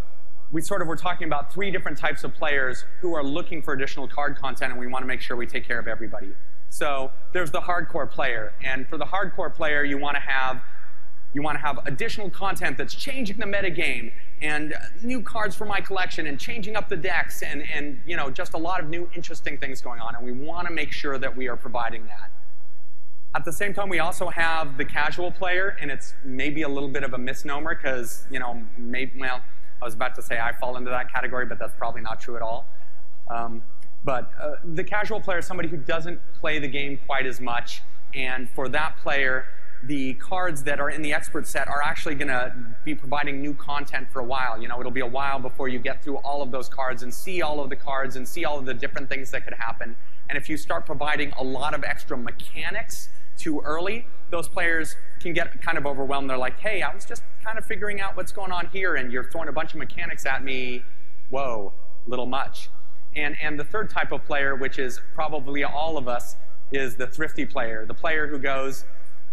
we sort of were talking about 3 different types of players who are looking for additional card content, and we want to make sure we take care of everybody. So there's the hardcore player, and for the hardcore player, you want to have additional content that's changing the metagame, and new cards for my collection, and changing up the decks, and you know, just a lot of new interesting things going on, and we want to make sure that we are providing that. At the same time, we also have the casual player, and it's maybe a little bit of a misnomer because, you know, well, I was about to say I fall into that category, but that's probably not true at all. The casual player is somebody who doesn't play the game quite as much, and for that player, the cards that are in the expert set are actually going to be providing new content for a while. You know, it'll be a while before you get through all of those cards and see all of the cards and see all of the different things that could happen. And if you start providing a lot of extra mechanics too early, those players can get kind of overwhelmed. They're like, hey, I was just kind of figuring out what's going on here, and you're throwing a bunch of mechanics at me. Whoa, little much. And the third type of player, which is probably all of us, is the thrifty player. The player who goes,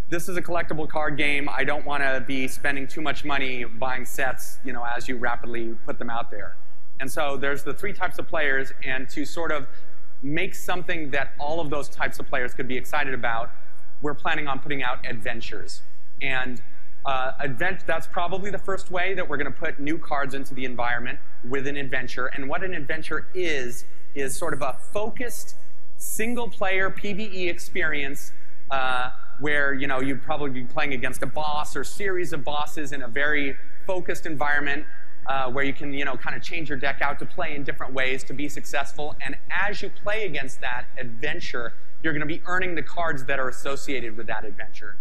this is a collectible card game. I don't want to be spending too much money buying sets, you know, as you rapidly put them out there. And so there's the 3 types of players, and to sort of make something that all of those types of players could be excited about, we're planning on putting out adventures. And That's probably the first way that we're going to put new cards into the environment with an adventure. And what an adventure is sort of a focused single-player PvE experience where you'd probably be playing against a boss or series of bosses in a very focused environment where you can kind of change your deck out to play in different ways to be successful. And as you play against that adventure, you're going to be earning the cards that are associated with that adventure.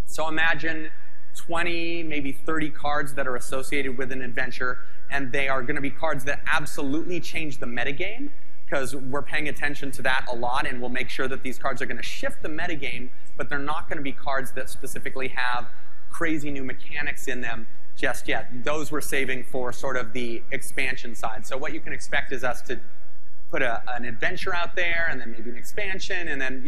So imagine 20, maybe 30 cards that are associated with an adventure, and they are going to be cards that absolutely change the metagame, because we're paying attention to that a lot, and we'll make sure that these cards are going to shift the metagame, but they're not going to be cards that specifically have crazy new mechanics in them just yet. Those we're saving for sort of the expansion side. So what you can expect is us to put an adventure out there, and then maybe an expansion, and then,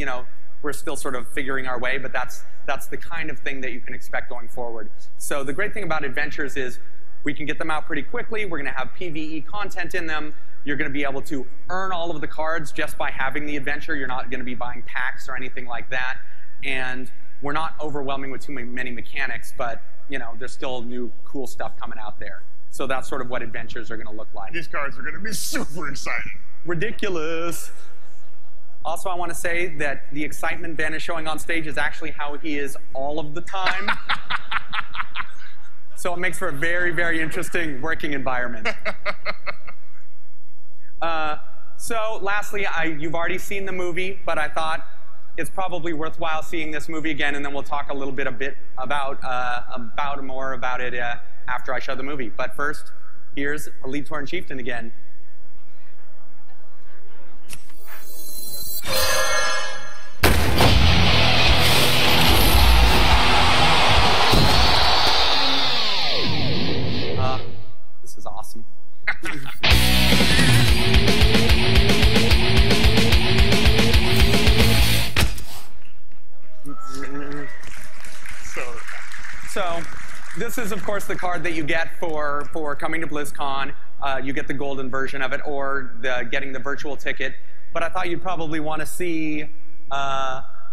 we're still sort of figuring our way, but that's the kind of thing that you can expect going forward. So the great thing about adventures is we can get them out pretty quickly. We're going to have PvE content in them. You're going to be able to earn all of the cards just by having the adventure. You're not going to be buying packs or anything like that. And we're not overwhelming with too many mechanics, but there's still new cool stuff coming out there. So that's sort of what adventures are going to look like. These cards are going to be super exciting. Ridiculous. Also, I want to say that the excitement Ben is showing on stage is actually how he is all of the time. So it makes for a very, very interesting working environment. So lastly, you've already seen the movie, but I thought it's probably worthwhile seeing this movie again, and then we'll talk a little bit more about it after I show the movie. But first, here's Elite Tauren Chieftain again. This is awesome. So this is, of course, the card that you get for coming to BlizzCon. You get the golden version of it, or getting the virtual ticket. But I thought you'd probably want to see,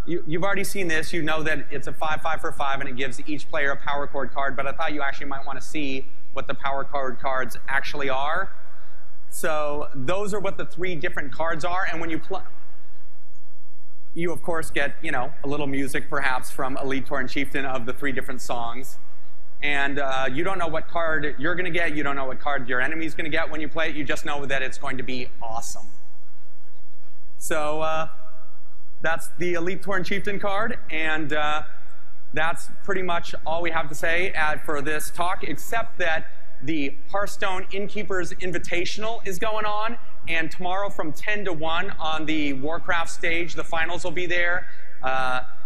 you've already seen this. You know that it's a 5/5 for 5, and it gives each player a power chord card. But I thought you actually might want to see what the power chord cards actually are. So those are what the 3 different cards are. And when you play, you, of course, get, a little music, perhaps, from Elite Tauren Chieftain of the 3 different songs. And you don't know what card you're going to get. You don't know what card your enemy's going to get when you play it. You just know that it's going to be awesome. So that's the Elite Tauren Chieftain card. And that's pretty much all we have to say for this talk, except that the Hearthstone Innkeepers Invitational is going on. And tomorrow from 10 to 1 on the Warcraft stage, the finals will be there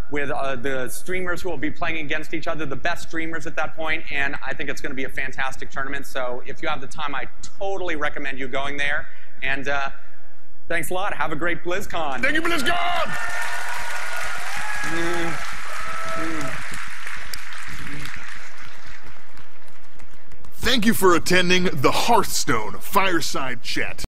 with the streamers who will be playing against each other, the best streamers at that point. And I think it's going to be a fantastic tournament. So if you have the time, I totally recommend you going there. And thanks a lot. Have a great BlizzCon. Thank you, BlizzCon! Thank you for attending the Hearthstone Fireside Chat.